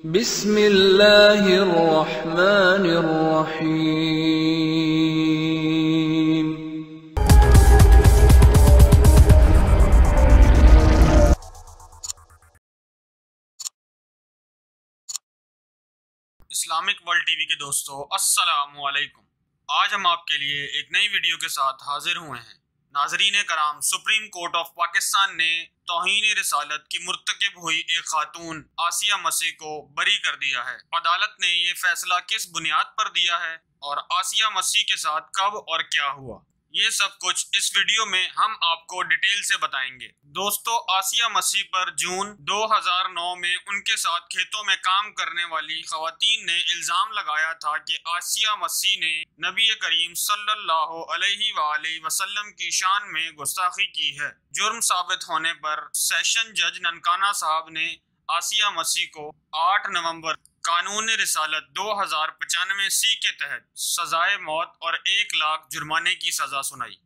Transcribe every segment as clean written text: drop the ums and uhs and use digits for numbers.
बिस्मिल्लाहिर्रहमानिर्रहीम। Islamic world TV के दोस्तों, अस्सलामु अलैकुम। आज हम आपके लिए एक नई वीडियो के साथ हाजिर हुए हैं। नाजरीन कराम, सुप्रीम कोर्ट ऑफ पाकिस्तान ने तौहीन रिसालत की मुर्तकिब हुई एक खातून आसिया मसीह को बरी कर दिया है। अदालत ने ये फैसला किस बुनियाद पर दिया है और आसिया मसीह के साथ कब और क्या हुआ, ये सब कुछ इस वीडियो में हम आपको डिटेल से बताएंगे। दोस्तों, आसिया मसीह पर जून 2009 में उनके साथ खेतों में काम करने वाली खवातीन ने इल्जाम लगाया था कि आसिया मसीह ने नबी करीम सल्लल्लाहु अलैहि वसल्लम की शान में गुस्ताखी की है। जुर्म साबित होने पर सेशन जज ननकाना साहब ने आसिया मसीह को 8 नवंबर कानून रिसालत 2095C के तहत सजाए मौत और 1 लाख जुर्माने की सजा सुनाई।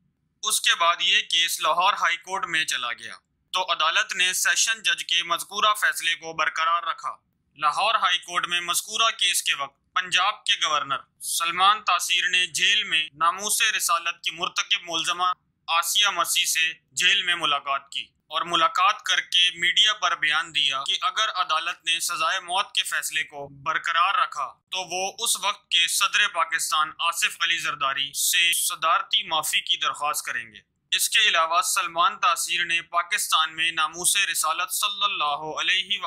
उसके बाद ये केस लाहौर हाई कोर्ट में चला गया तो अदालत ने सेशन जज के मज़कूरा फैसले को बरकरार रखा। लाहौर हाई कोर्ट में मज़कूरा केस के वक्त पंजाब के गवर्नर सलमान तासीर ने जेल में नामूसे रिसालत की मुर्तकिब मुलज़मा आसिया मसीह से जेल में मुलाकात की और मुलाकात करके मीडिया पर बयान दिया कि अगर अदालत ने सजाए मौत के फैसले को बरकरार रखा तो वो उस वक्त के सदर पाकिस्तान आसिफ अली जरदारी से सदारती माफी की दरख्वास्त करेंगे। इसके अलावा सलमान तासीर ने पाकिस्तान में नामूसे रिसालत सल्लल्लाहु अलैहि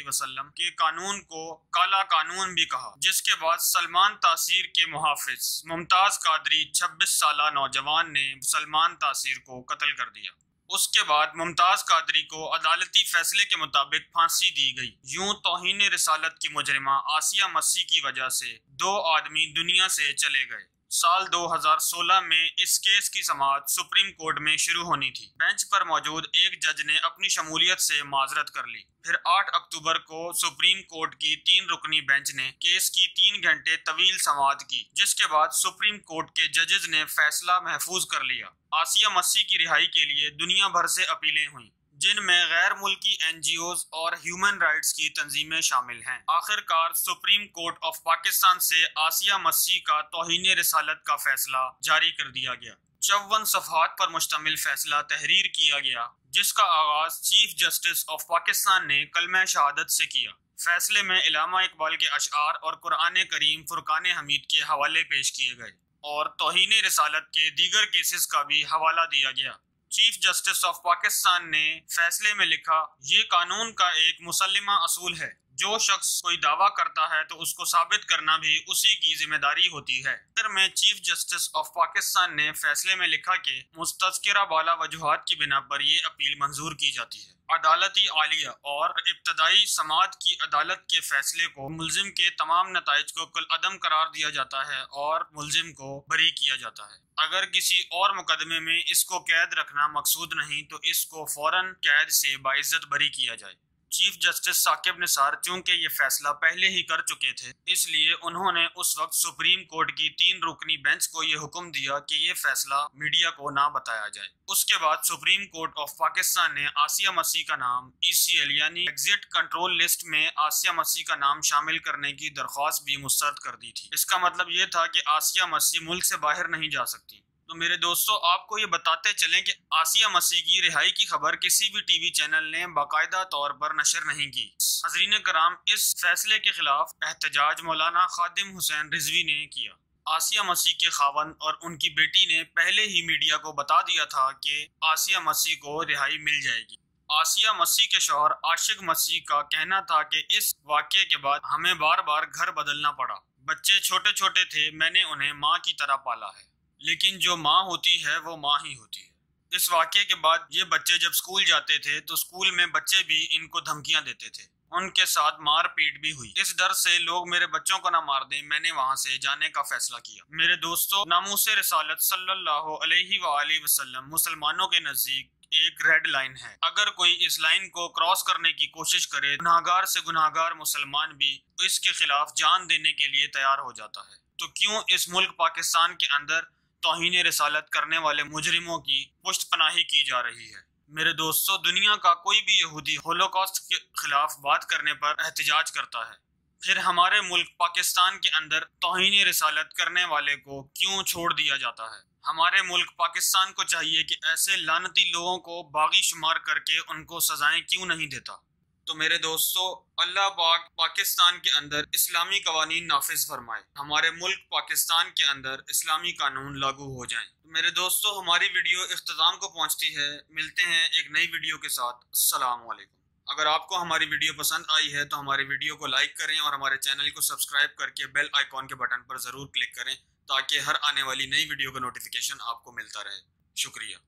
वसल्लम के कानून को काला कानून भी कहा, जिसके बाद सलमान तासीर के मुहाफिज मुमताज कादरी 26 साला नौजवान ने सलमान तासीर को कत्ल कर दिया। उसके बाद मुमताज कादरी को अदालती फैसले के मुताबिक फांसी दी गई। यूं तौहीन रिसालत की मुजरिमा आसिया मसीह की वजह से 2 आदमी दुनिया से चले गए। साल 2016 में इस केस की समाअत सुप्रीम कोर्ट में शुरू होनी थी। बेंच पर मौजूद एक जज ने अपनी शमूलियत से माजरत कर ली। फिर 8 अक्टूबर को सुप्रीम कोर्ट की 3 रुकनी बेंच ने केस की 3 घंटे तवील समाअत की, जिसके बाद सुप्रीम कोर्ट के जजेस ने फैसला महफूज कर लिया। आसिया मसीह की रिहाई के लिए दुनिया भर से अपीलें हुई, जिनमें गैर मुल्की NGOs और ह्यूमन राइट्स की तंजीमें शामिल हैं। आखिरकार सुप्रीम कोर्ट ऑफ पाकिस्तान से आसिया मसीह का तौहीन रिसालत का फैसला जारी कर दिया गया। 54 सफ़हात पर मुश्तमिल फैसला तहरीर किया गया, जिसका आगाज चीफ जस्टिस ऑफ पाकिस्तान ने कलमा शहादत से किया। फैसले में इलामा इकबाल के अशआर और कुरान करीम फुरकान हमीद के हवाले पेश किए गए और तौहीन रिसालत के दीगर केसेस का भी हवाला दिया गया। चीफ जस्टिस ऑफ पाकिस्तान ने फैसले में लिखा, ये कानून का एक मुसल्लिमा असूल है। जो शख्स कोई दावा करता है तो उसको साबित करना भी उसी की जिम्मेदारी होती है। फिर में चीफ जस्टिस ऑफ पाकिस्तान ने फैसले में लिखा कि मुस्तज़किरा बाला वजूहात की बिना पर ये अपील मंजूर की जाती है। अदालती आलिया और इब्तदाई समाअत की अदालत के फैसले को मुल्जिम के तमाम नताइज को कल अदम करार दिया जाता है और मुल्जिम को बरी किया जाता है। अगर किसी और मुकदमे में इसको कैद रखना मकसूद नहीं तो इसको फौरन कैद से बाइज्जत बरी किया जाए। चीफ जस्टिस साकिब निसार चूंकि ये फैसला पहले ही कर चुके थे, इसलिए उन्होंने उस वक्त सुप्रीम कोर्ट की 3 रुकनी बेंच को ये हुक्म दिया कि ये फैसला मीडिया को ना बताया जाए। उसके बाद सुप्रीम कोर्ट ऑफ पाकिस्तान ने आसिया मसीह का नाम ECL यानी एग्जिट कंट्रोल लिस्ट में आसिया मसीह का नाम शामिल करने की दरख्वास्त भी मुस्तरद कर दी थी। इसका मतलब ये था कि आसिया मसीह मुल्क से बाहर नहीं जा सकती। तो मेरे दोस्तों, आपको ये बताते चलें कि आसिया मसीह की रिहाई की खबर किसी भी टीवी चैनल ने बाकायदा तौर पर नशर नहीं की। हज़रीन कराम, इस फैसले के खिलाफ एहतजाज मौलाना खादिम हुसैन रिजवी ने किया। आसिया मसीह के खावन और उनकी बेटी ने पहले ही मीडिया को बता दिया था कि आसिया मसीह को रिहाई मिल जाएगी। आसिया मसीह के शौहर आशिक मसीह का कहना था कि इस वाक़ये के बाद हमें बार बार घर बदलना पड़ा। बच्चे छोटे छोटे थे, मैंने उन्हें माँ की तरह पाला है, लेकिन जो माँ होती है वो माँ ही होती है। इस वाक़ये के बाद ये बच्चे जब स्कूल जाते थे तो स्कूल में बच्चे भी इनको धमकियां देते थे। उनके साथ मार पीट भी हुई। इस डर से लोग मेरे बच्चों को ना मार दें, मैंने वहाँ से जाने का फैसला किया। मेरे दोस्तों, नामूसे रिसालत सल्लल्लाहु अलैहि वसल्लम मुसलमानों के नजदीक एक रेड लाइन है। अगर कोई इस लाइन को क्रॉस करने की कोशिश करे, गुनाहगार से गुनाहगार मुसलमान भी इसके खिलाफ जान देने के लिए तैयार हो जाता है। तो क्यों इस मुल्क पाकिस्तान के अंदर तौहीन रिसालत करने वाले मुजरिमों की पुष्टपनाही की जा रही है? मेरे दोस्तों, दुनिया का कोई भी यहूदी होलोकॉस्ट के खिलाफ बात करने पर एहतजाज करता है, फिर हमारे मुल्क पाकिस्तान के अंदर तौहीन रिसालत करने वाले को क्यों छोड़ दिया जाता है? हमारे मुल्क पाकिस्तान को चाहिए कि ऐसे लानती लोगों को बागी शुमार करके उनको सजाएं क्यों नहीं देता? तो मेरे दोस्तों, अल्लाह पाक पाकिस्तान के अंदर इस्लामी कवानीन नाफिज फरमाए, हमारे मुल्क पाकिस्तान के अंदर इस्लामी कानून लागू हो जाएं। तो मेरे दोस्तों, हमारी वीडियो इख्तिताम को पहुंचती है। मिलते हैं एक नई वीडियो के साथ। अस्सलाम वालेकुम। अगर आपको हमारी वीडियो पसंद आई है तो हमारी वीडियो को लाइक करें और हमारे चैनल को सब्सक्राइब करके बेल आइकॉन के बटन पर ज़रूर क्लिक करें ताकि हर आने वाली नई वीडियो का नोटिफिकेशन आपको मिलता रहे। शुक्रिया।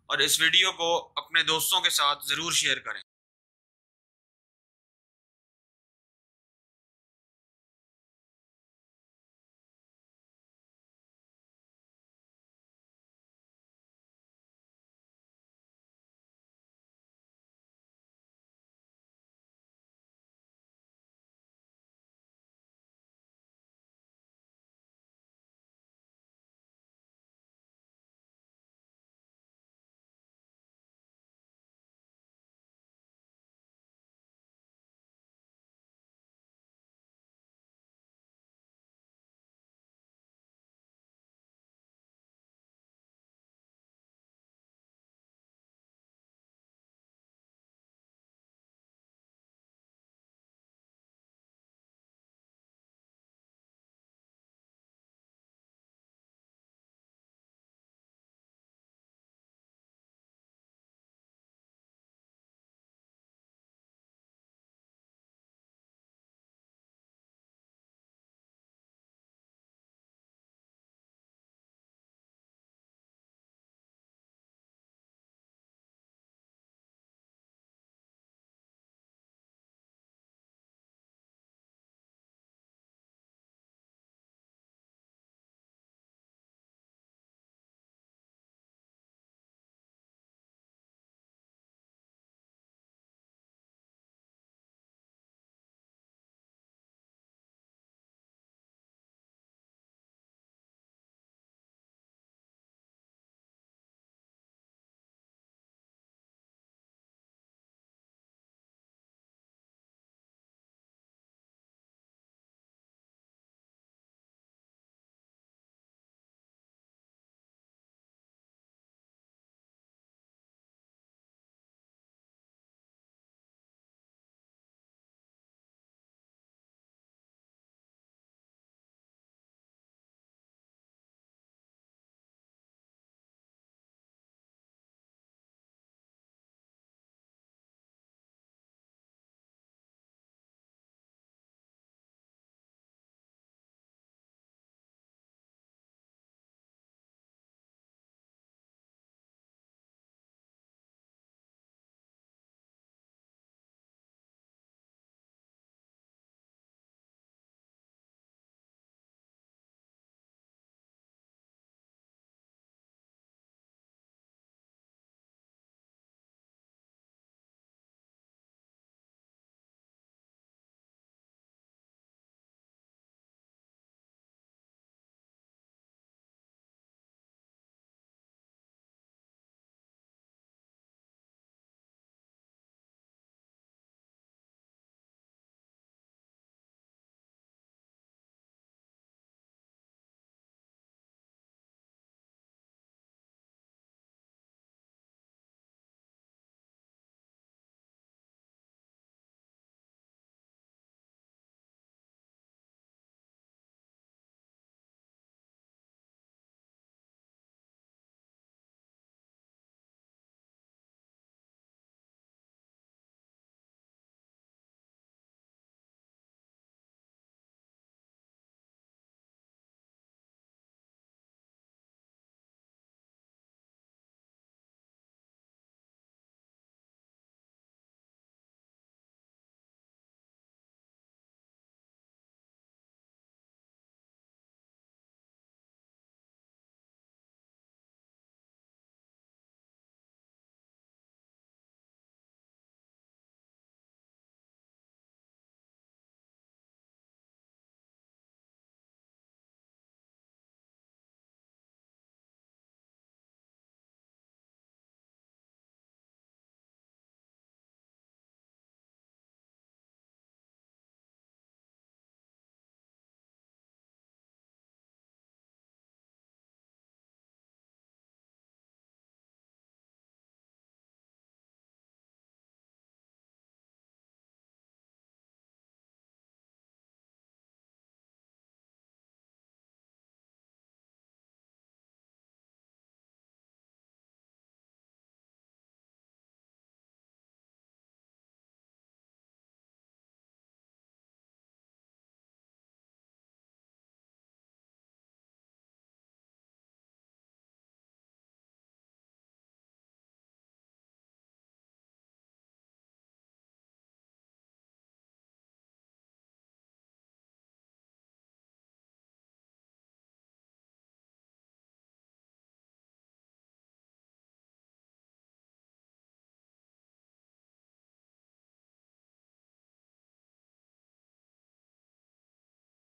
और इस वीडियो को अपने दोस्तों के साथ ज़रूर शेयर करें।